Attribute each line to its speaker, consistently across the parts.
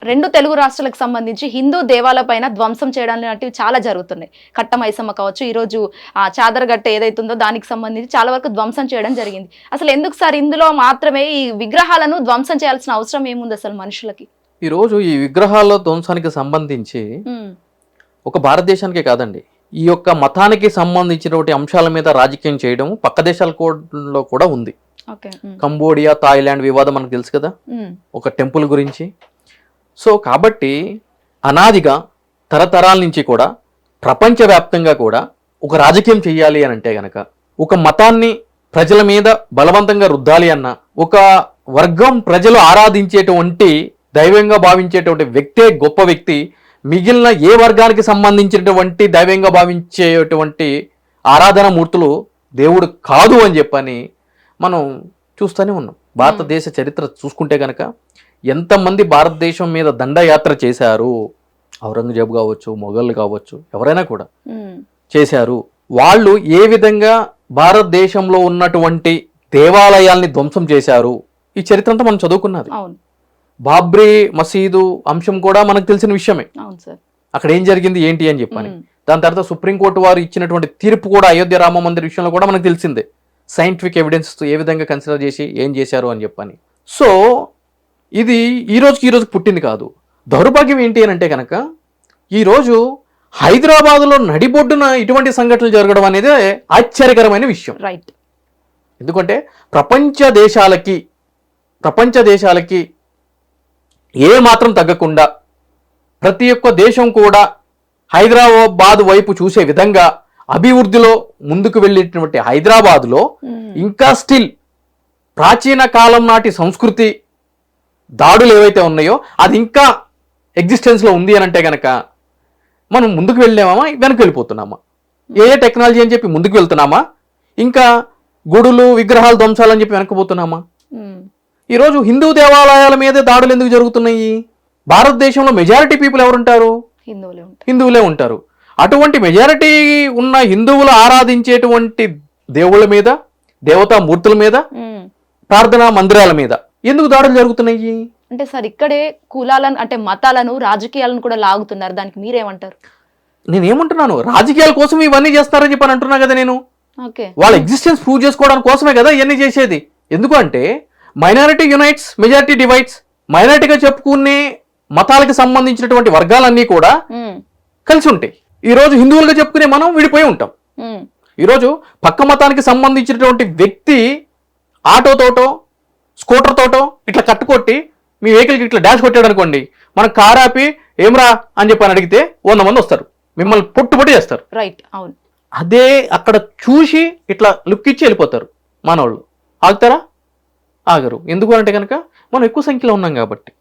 Speaker 1: రెండు తెలుగు రాష్ట్రాలకు సంబంధించి హిందూ దేవాలయపైన ధ్వంసం చేయడం లాంటివి చాలా జరుగుతున్నాయి. కట్ట మైసమ్మ కావచ్చు, ఈరోజు చాదరగట్ట ఏదైతుందో దానికి సంబంధించి చాలా వరకు ధ్వంసం చేయడం జరిగింది. అసలు ఎందుకు సార్ ఇందులో మాత్రమే ఈ విగ్రహాలను ధ్వంసం చేయాల్సిన అవసరం ఏముంది అసలు మనుషులకి?
Speaker 2: ఈరోజు ఈ విగ్రహాల ధ్వంసానికి సంబంధించి ఒక భారతదేశానికే కాదండి, ఈ యొక్క మతానికి సంబంధించినటువంటి అంశాల మీద రాజకీయం చేయడం పక్క దేశాలలో కూడా ఉంది. కంబోడియా, థాయిలాండ్ వివాదం మనకు తెలుసు కదా, ఒక టెంపుల్ గురించి. సో కాబట్టి అనాదిగా తరతరాల నుంచి కూడా ప్రపంచవ్యాప్తంగా కూడా ఒక రాజకీయం చెయ్యాలి అని అంటే గనక, ఒక మతాన్ని ప్రజల మీద బలవంతంగా రుద్దాలి అన్న, ఒక వర్గం ప్రజలు ఆరాధించేటువంటి దైవంగా భావించేటువంటి వ్యక్తే గొప్ప వ్యక్తి, మిగిలిన ఏ వర్గానికి సంబంధించినటువంటి దైవంగా భావించేటువంటి ఆరాధన మూర్తులు దేవుడు కాదు అని చెప్పని మనం చూస్తూనే ఉన్నాం. భారతదేశ చరిత్ర చూసుకుంటే కనుక ఎంతమంది భారతదేశం మీద దండయాత్ర చేశారు, ఔరంగజేబు కావచ్చు, మొఘళ్ళు కావచ్చు, ఎవరైనా కూడా చేశారు. వాళ్ళు ఏ విధంగా భారతదేశంలో ఉన్నటువంటి దేవాలయాల్ని ధ్వంసం చేశారు, ఈ చరిత్ర అంతా మనం చదువుకున్నది. బాబ్రీ మసీదు అంశం కూడా మనకు తెలిసిన విషయమే. అక్కడ ఏం జరిగింది ఏంటి అని చెప్పని, దాని తర్వాత సుప్రీంకోర్టు వారు ఇచ్చినటువంటి తీర్పు కూడా అయోధ్య రామ మందిర్ విషయంలో కూడా మనకు తెలిసిందే. సైంటిఫిక్ ఎవిడెన్స్ ఏ విధంగా కన్సిడర్ చేసి ఏం చేశారు అని చెప్పని. సో ఇది ఈ రోజుకి పుట్టింది కాదు. దౌర్భాగ్యం ఏంటి అని అంటే కనుక, ఈరోజు హైదరాబాద్లో నడిబొడ్డున ఇటువంటి సంఘటనలు జరగడం అనేది ఆశ్చర్యకరమైన విషయం.
Speaker 1: రైట్.
Speaker 2: ఎందుకంటే ప్రపంచ దేశాలకి ఏ మాత్రం తగ్గకుండా ప్రతి ఒక్క దేశం కూడా హైదరాబాద్ వైపు చూసే విధంగా అభివృద్ధిలో ముందుకు వెళ్ళేటువంటి హైదరాబాద్లో ఇంకా స్టిల్ ప్రాచీన కాలం నాటి సంస్కృతి దాడులు ఏవైతే ఉన్నాయో అది ఇంకా ఎగ్జిస్టెన్స్లో ఉంది అని అంటే కనుక, మనం ముందుకు వెళ్ళామా వెనక్కి వెళ్ళిపోతున్నామా? ఏ టెక్నాలజీ అని చెప్పి ముందుకు వెళ్తున్నామా, ఇంకా గుడులు విగ్రహాలు ధ్వంసాలని చెప్పి వెనక్కిపోతున్నామా? ఈరోజు హిందూ దేవాలయాల మీదే దాడులు ఎందుకు జరుగుతున్నాయి? భారతదేశంలో మెజారిటీ పీపుల్ ఎవరుంటారు? హిందువులే ఉంటారు. అటువంటి మెజారిటీ ఉన్న హిందువులు ఆరాధించేటువంటి దేవుళ్ళ మీద, దేవతా మూర్తుల మీద, ప్రార్థనా మందిరాల మీద ఎందుకు దాడులు జరుగుతున్నాయి?
Speaker 1: అంటే సార్ ఇక్కడే కులాలను అంటే మతాలను రాజకీయాలను కూడా లాగుతున్నారు, దానికి మీరేమంటారు?
Speaker 2: నేనేమంటున్నాను, రాజకీయాల కోసం ఇవన్నీ చేస్తారని చెప్పని అంటున్నా కదా నేను. వాళ్ళ ఎగ్జిస్టెన్స్ ప్రూవ్ చేసుకోవడానికి కోసమే కదా ఇవన్నీ చేసేది. ఎందుకు అంటే మైనారిటీ యునైట్స్, మెజారిటీ డివైడ్స్. మైనారిటీగా చెప్పుకునే మతాలకు సంబంధించినటువంటి వర్గాలన్నీ కూడా కలిసి ఉంటాయి. ఈరోజు హిందువులుగా చెప్పుకునే మనం విడిపోయి ఉంటాం. ఈరోజు పక్క మతానికి సంబంధించినటువంటి వ్యక్తి ఆటోతోటో స్కూటర్తోటో ఇట్లా కట్టుకొట్టి మీ వెహికల్కి ఇట్లా డాష్ కొట్టాడు అనుకోండి, మనం కార్ ఆపి ఏమ్రా అని చెప్పని అడిగితే 100 మంది వస్తారు, మిమ్మల్ని పొట్టు చేస్తారు.
Speaker 1: రైట్, అవును.
Speaker 2: అదే అక్కడ చూసి ఇట్లా లుక్ ఇచ్చి వెళ్ళిపోతారు మనోళ్ళు. ఆగుతారా? ఆగరు. ఎందుకు అంటే కనుక మనం ఎక్కువ సంఖ్యలో ఉన్నాం కాబట్టి.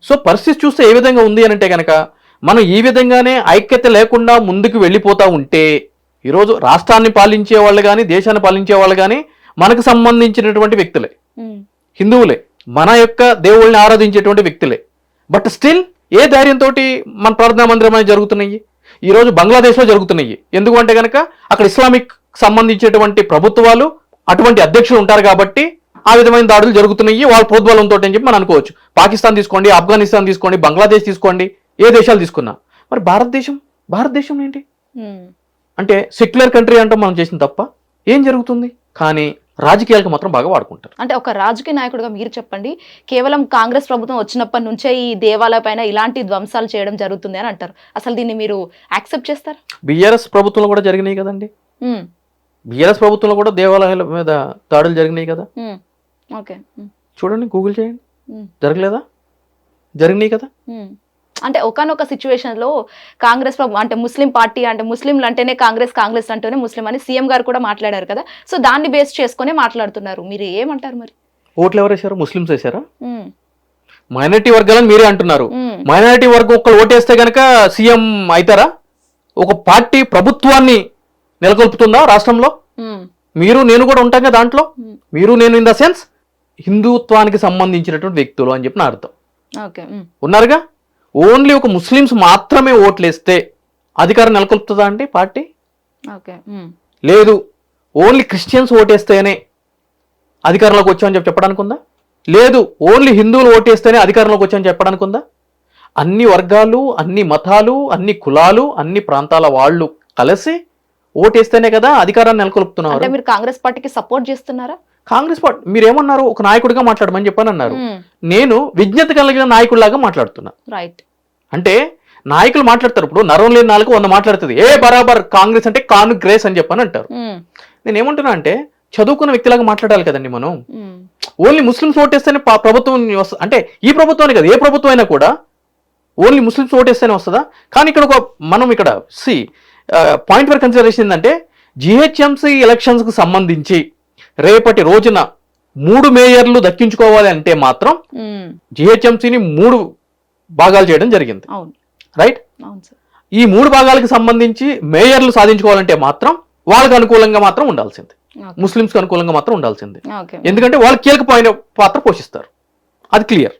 Speaker 2: సో పరిస్థితి చూస్తే ఏ విధంగా ఉంది అని అంటే కనుక, మనం ఈ విధంగానే ఐక్యత లేకుండా ముందుకు వెళ్ళిపోతూ ఉంటే ఈరోజు రాష్ట్రాన్ని పాలించే వాళ్ళు కానీ, దేశాన్ని పాలించే వాళ్ళు కానీ మనకు సంబంధించినటువంటి వ్యక్తులే, హిందువులే, మన యొక్క దేవుళ్ళని ఆరాధించేటువంటి వ్యక్తులే. బట్ స్టిల్ ఏ ధైర్యంతో మన ప్రార్థనా మందిరం అనేది జరుగుతున్నాయి? ఈరోజు బంగ్లాదేశ్లో జరుగుతున్నాయి. ఎందుకు అంటే కనుక అక్కడ ఇస్లామిక్ సంబంధించేటువంటి ప్రభుత్వాలు, అటువంటి అధ్యక్షులు ఉంటారు కాబట్టి ఆ విధమైన దాడులు జరుగుతున్నాయి వాళ్ళ ప్రోద్బలంతో అని చెప్పి మనం అనుకోవచ్చు. పాకిస్తాన్ తీసుకోండి, ఆఫ్ఘనిస్తాన్ తీసుకోండి, బంగ్లాదేశ్ తీసుకోండి, ఏ దేశాలు తీసుకున్నా. మరి భారతదేశం ఏంటి అంటే సెక్యులర్ కంట్రీ అంటాం మనం చేసిన తప్ప ఏం జరుగుతుంది? కానీ రాజకీయాలకు మాత్రం బాగా వాడుకుంటారు.
Speaker 1: అంటే ఒక రాజకీయ నాయకుడిగా మీరు చెప్పండి, కేవలం కాంగ్రెస్ ప్రభుత్వం వచ్చినప్పటి నుంచే ఈ దేవాలయ పైన ఇలాంటి ధ్వంసాలు చేయడం జరుగుతుంది అని అంటారు. అసలు దీన్ని మీరు యాక్సెప్ట్ చేస్తారు?
Speaker 2: బీఆర్ఎస్ ప్రభుత్వంలో కూడా జరిగినాయి కదండి. బీఆర్ఎస్ ప్రభుత్వంలో కూడా దేవాలయాల మీద దాడులు జరిగినాయి కదా.
Speaker 1: ఓకే,
Speaker 2: చూడండి, గూగుల్ చేయండి, జరగలేదా? జరిగినాయి కదా.
Speaker 1: అంటే ఒకనొక సిచ్యువేషన్ లో కాంగ్రెస్ అంటే ముస్లిం పార్టీ అంటే ముస్లింలు అంటేనే కాంగ్రెస్ అంటేనే ముస్లిం అని సీఎం గారు కూడా మాట్లాడారు కదా. సో దాన్ని బేస్ చేసుకునే మాట్లాడుతున్నారు. మీరు ఏమంటారు మరి?
Speaker 2: ఓట్లు ఎవరు వేశారు? ముస్లింస్ వేశారా? మైనారిటీ వర్గాలని మీరే అంటున్నారు. మైనారిటీ వర్గం ఒక్కరు ఓటేస్తే గనక సీఎం అవుతారా? ఒక పార్టీ ప్రభుత్వాన్ని నెలకొల్పుతుందా రాష్ట్రంలో? మీరు నేను కూడా ఉంటాం కదా దాంట్లో. మీరు నేను ఇన్ ద సెన్స్ హిందుత్వానికి సంబంధించినటువంటి వ్యక్తులు అని చెప్పి నా అర్థం. ఉన్నారుగా. ఓన్లీ ఒక ముస్లిమ్స్ మాత్రమే ఓట్లేస్తే అధికారం నెలకొల్పుతుందా అండి పార్టీ? లేదు. ఓన్లీ క్రిస్టియన్స్ ఓటేస్తేనే అధికారంలోకి వచ్చామని చెప్పడానికి ఉందా? లేదు. ఓన్లీ హిందువులు ఓటేస్తేనే అధికారంలోకి వచ్చామని చెప్పడానికి ఉందా? అన్ని వర్గాలు, అన్ని మతాలు, అన్ని కులాలు, అన్ని ప్రాంతాల వాళ్ళు కలిసి ఓటేస్తేనే కదా అధికారాన్ని నెలకొల్పుతున్నారు.
Speaker 1: అంటే మీరు కాంగ్రెస్ పార్టీకి సపోర్ట్ చేస్తున్నారా?
Speaker 2: కాంగ్రెస్ పార్టీ మీరేమన్నారు, ఒక నాయకుడిగా మాట్లాడమని చెప్పని అన్నారు. నేను విజ్ఞత కలిగిన నాయకుడిలాగా మాట్లాడుతున్నా.
Speaker 1: రైట్.
Speaker 2: అంటే నాయకులు మాట్లాడతారు, ఇప్పుడు నరం లేని నాలుగు 100 మాట్లాడుతుంది, ఏ బరాబర్ కాంగ్రెస్ అంటే కాంగ్రెస్ అని చెప్పని అంటారు. నేను ఏమంటున్నా అంటే చదువుకున్న వ్యక్తిలాగా మాట్లాడాలి కదండి మనం. ఓన్లీ ముస్లిమ్స్ ఓటేస్తేనే ప్రభుత్వం అంటే ఈ ప్రభుత్వాన్ని కదా, ఏ ప్రభుత్వం అయినా కూడా ఓన్లీ ముస్లిమ్స్ ఓటేస్తేనే వస్తుందా? కానీ ఇక్కడ మనం ఇక్కడ పాయింట్ ఫర్ కన్సిడరేషన్ ఏంటంటే జిహెచ్ఎంసీ ఎలక్షన్స్కి సంబంధించి రేపటి రోజున 3 మేయర్లు దక్కించుకోవాలి అంటే మాత్రం జిహెచ్ఎంసీని 3 భాగాలు చేయడం జరిగింది. రైట్. ఈ 3 భాగాలకు సంబంధించి మేయర్లు సాధించుకోవాలంటే మాత్రం వాళ్ళకి అనుకూలంగా మాత్రం ఉండాల్సింది, ముస్లింస్కి అనుకూలంగా మాత్రం ఉండాల్సింది. ఎందుకంటే వాళ్ళు కీలకమైన పాత్ర పోషిస్తారు, అది క్లియర్.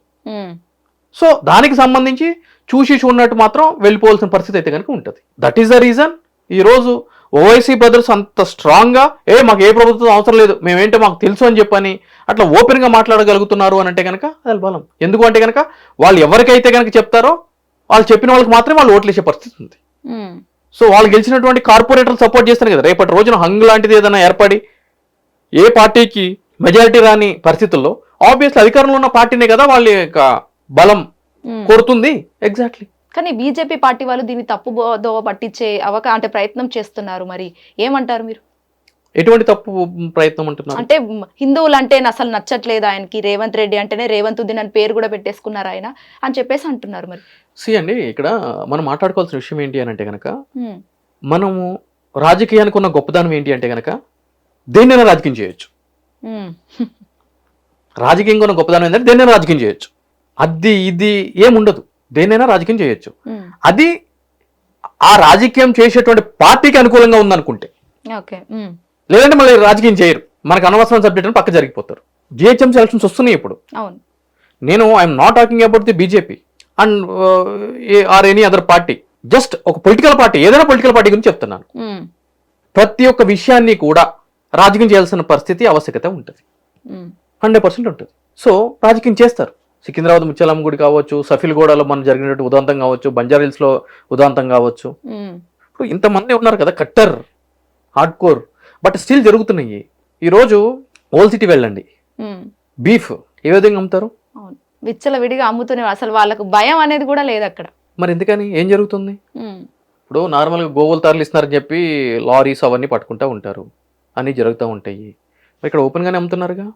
Speaker 2: సో దానికి సంబంధించి చూసి చూడనట్టు మాత్రం వెళ్ళిపోవాల్సిన పరిస్థితి అయితే కనుక ఉంటుంది. దట్ ఈస్ ద రీజన్ ఈరోజు ఓవైసీ బ్రదర్స్ అంత స్ట్రాంగ్గా మాకు ఏ ప్రభుత్వం అవసరం లేదు, మేమేంటో మాకు తెలుసు అని చెప్పని అట్లా ఓపెన్గా మాట్లాడగలుగుతున్నారు అని అంటే కనుక అది బలం. ఎందుకు అంటే కనుక వాళ్ళు ఎవరికైతే కనుక చెప్తారో వాళ్ళు చెప్పిన వాళ్ళకి మాత్రమే వాళ్ళు ఓట్లు వేసే పరిస్థితి ఉంది. సో వాళ్ళు గెలిచినటువంటి కార్పొరేటర్లు సపోర్ట్ చేస్తారు కదా, రేపటి రోజున హంగ్ లాంటిది ఏదైనా ఏర్పడి ఏ పార్టీకి మెజారిటీ రాని పరిస్థితుల్లో ఆబ్వియస్లీ అధికారంలో ఉన్న పార్టీనే కదా వాళ్ళ యొక్క బలం కోరుతుంది. ఎగ్జాక్ట్లీ.
Speaker 1: కానీ బీజేపీ పార్టీ వాళ్ళు దీన్ని తప్పు దోవ పట్టించే అంటే ప్రయత్నం చేస్తున్నారు. మరి ఏమంటారు మీరు?
Speaker 2: ఎటువంటి తప్పు ప్రయత్నం అంటున్నారు?
Speaker 1: అంటే హిందువులు అంటే అసలు నచ్చట్లేదు ఆయనకి, రేవంత్ రెడ్డి అంటేనే రేవంత్ ఉద్దీన్ అని పేరు కూడా పెట్టేసుకున్నారు ఆయన అని చెప్పేసి అంటున్నారు. మరి
Speaker 2: అండి ఇక్కడ మనం మాట్లాడుకోవాల్సిన విషయం ఏంటి అని అంటే కనుక మనము రాజకీయానికి ఉన్న గొప్పదనం ఏంటి అంటే కనుక దేన్నైనా రాజకీయం చేయొచ్చు. రాజకీయంగా ఉన్న గొప్పదనం ఏంటంటే దేన్నైనా రాజకీయం చేయొచ్చు, అది ఇది ఏముండదు, దేన్నైనా రాజకీయం చేయొచ్చు. అది ఆ రాజకీయం చేసేటువంటి పార్టీకి అనుకూలంగా ఉందనుకుంటే, లేదంటే మళ్ళీ రాజకీయం చేయరు, మనకు అనవసరం సబ్జెక్ట్ అని పక్క జరిగిపోతారు. జిహెచ్ఎంసీ ఎలక్షన్స్ వస్తున్నాయి ఇప్పుడు. నేను I'm not talking about the BJP and or any other party, just ఒక పొలిటికల్ పార్టీ, ఏదైనా పొలిటికల్ పార్టీ గురించి చెప్తున్నాను. ప్రతి ఒక్క విషయాన్ని కూడా రాజకీయం చేయాల్సిన పరిస్థితి ఆవశ్యకత ఉంటుంది, 100% ఉంటుంది. సో రాజకీయం చేస్తారు. సికింద్రాబాద్ ముత్యాలమ్మ గుడి కావచ్చు, సఫిల్గూడలో మనం జరిగినట్టు ఉదాంతం కావచ్చు, బంజారాహిల్స్లో ఉదాంతం కావచ్చు. ఇప్పుడు ఇంతమంది ఉన్నారు కదా cutter hard core, but still జరుగుతున్నాయి. ఈరోజు ఓల్డ్ సిటీ వెళ్ళండి, బీఫ్ ఏ విధంగా అమ్ముతారు?
Speaker 1: విచ్చల విడిగా అమ్ముతూనే, అసలు వాళ్ళకు భయం అనేది కూడా లేదు అక్కడ.
Speaker 2: మరి ఎందుకని? ఏం జరుగుతుంది? ఇప్పుడు నార్మల్గా గోవులు తరలిస్తున్నారని చెప్పి లారీస్ అవన్నీ పట్టుకుంటూ ఉంటారు, అన్నీ జరుగుతూ ఉంటాయి. ఇక్కడ ఓపెన్గానే అమ్ముతున్నారుగా,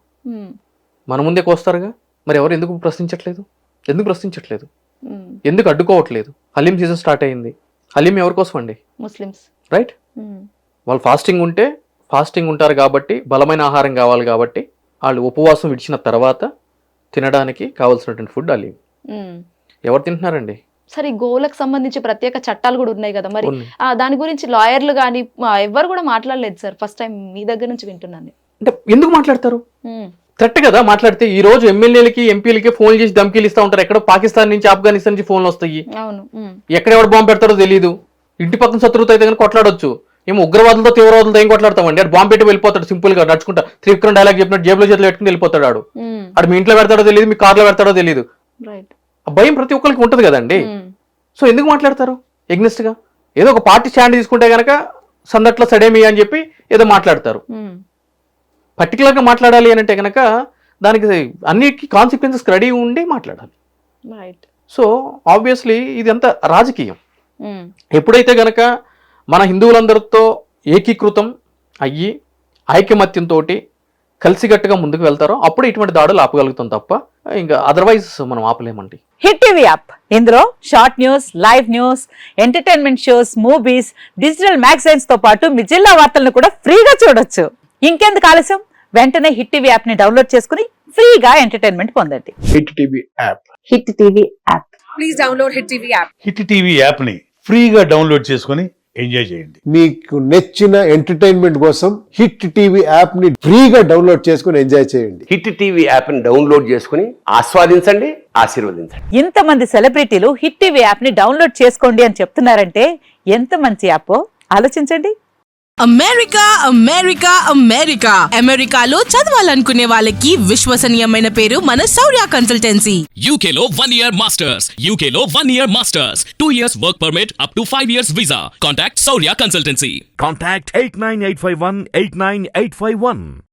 Speaker 2: మన ముందే కోస్తారుగా. మరి ఎవరు ఎందుకు ప్రశ్నించట్లేదు? ఎందుకు అడ్డుకోవట్లేదు? హలీం సీజన్ స్టార్ట్ అయింది. హలీం ఎవరి కోసం అండి? ముస్లిమ్స్. రైట్. వాళ్ళు ఫాస్టింగ్ ఉంటారు కాబట్టి, బలమైన ఆహారం కావాలి కాబట్టి వాళ్ళు ఉపవాసం విడిచిన తర్వాత తినడానికి కావాల్సినటువంటి ఫుడ్ హలీం. ఎవరు తింటున్నారండి?
Speaker 1: సరే, గోవులకు సంబంధించి ప్రత్యేక చట్టాలు కూడా ఉన్నాయి కదా, మరి దాని గురించి లాయర్లు కానీ ఎవరు కూడా మాట్లాడలేదు సార్. ఫస్ట్ టైం మీ దగ్గర నుంచి వింటున్నాను.
Speaker 2: అంటే ఎందుకు మాట్లాడతారు? థ్రెట్ కదా మాట్లాడితే. ఈ రోజు ఎమ్మెల్యేలకి ఎంపీలకి ఫోన్ చేసి ధమ్కీలు ఇస్తా ఉంటారు. ఎక్కడో పాకిస్తాన్ నుంచి, ఆఫ్ఘనిస్తాన్ నుంచి ఫోన్లు వస్తాయి. ఎక్కడ ఎవరు బాంబు పెడతారో తెలియదు. ఇంటి పక్కన శత్రువుతో అయితే కానీ కొట్లాడొచ్చు. ఏమో ఉగ్రవాదులతో తీవ్రవాదులతో ఏం కొట్లాడతామండి? అటు బాంబు పెట్టి వెళ్ళిపోతాడు సింపుల్ గా నడుచుకుంటా. త్రివిక్రమ్ డైలాగ్ చెప్పినట్టు జేబులో చేతులు పెట్టుకుని వెళ్ళిపోతాడు. ఆడు మీ ఇంట్లో పెడతాడో తెలియదు, మీ కార్లో పెడతాడో తెలియదు. ఆ భయం ప్రతి ఒక్కరికి ఉంటది కదండి. సో ఎందుకు మాట్లాడతారు ఎగ్నెస్ట్ గా? ఏదో ఒక పార్టీ స్టాండ్ తీసుకుంటే గనక సందట్లో సడేమి అని చెప్పి ఏదో మాట్లాడతారు. పర్టికులర్ గా మాట్లాడాలి అని అంటే కనుక దానికి అన్నిటికీ కాన్సిక్వెన్సెస్ రెడీ ఉండి మాట్లాడాలి. సో ఆబ్వియస్లీ ఇది అంతా రాజకీయం. ఎప్పుడైతే గనక మన హిందువులందరితో ఏకీకృతం అయ్యి ఐకమత్యంతో కలిసికట్టుగా ముందుకు వెళ్తారో అప్పుడు ఇటువంటి దాడులు ఆపగలుగుతాం తప్ప ఇంకా అదర్వైజ్ మనం ఆపలేమండి.
Speaker 3: హిట్ టీవీ యాప్, ఇందులో short news, live news, entertainment shows, movies, digital magazines తో పాటు మీ జిల్లా వార్తలను కూడా ఫ్రీగా చూడొచ్చు. ఇంకెందుకు ఆలస్యం? వెంటనే హిట్ టీవీ యాప్ ని డౌన్లోడ్ చేసుకుని ఫ్రీగా ఎంటర్టైన్మెంట్ పొందండి.
Speaker 4: Hit TV app.
Speaker 3: Hit TV app.
Speaker 5: Please download hit TV app.
Speaker 4: Hit TV app ని ఫ్రీగా డౌన్లోడ్ చేసుకుని ఎంజాయ్ చేయండి.
Speaker 6: మీకు నచ్చిన ఎంటర్టైన్మెంట్ కోసం హిట్ టీవీ యాప్ ని ఫ్రీగా డౌన్లోడ్ చేసుకుని ఎంజాయ్ చేయండి.
Speaker 7: హిట్ టీవీ యాప్ ని డౌన్లోడ్ చేసుకుని ఆస్వాదించండి, ఆశీర్వదించండి.
Speaker 3: ఇంతమంది సెలబ్రిటీలు హిట్ టీవీ యాప్ ని డౌన్లోడ్ చేసుకోండి అని చెప్తున్నారంటే ఎంత మంచి యాప్ ఆలోచించండి.
Speaker 8: అమెరికా అమెరికా అమెరికా అమెరికాలో చదవాలనుకునే వాళ్ళకి విశ్వసనీయమైన పేరు మన శౌర్య consultancy.
Speaker 9: UK Law 1 Year Masters. UK Law 1 Year Masters. 2 years work permit up to 5 years visa. Contact Saurya Consultancy.
Speaker 10: Contact 89851 89851.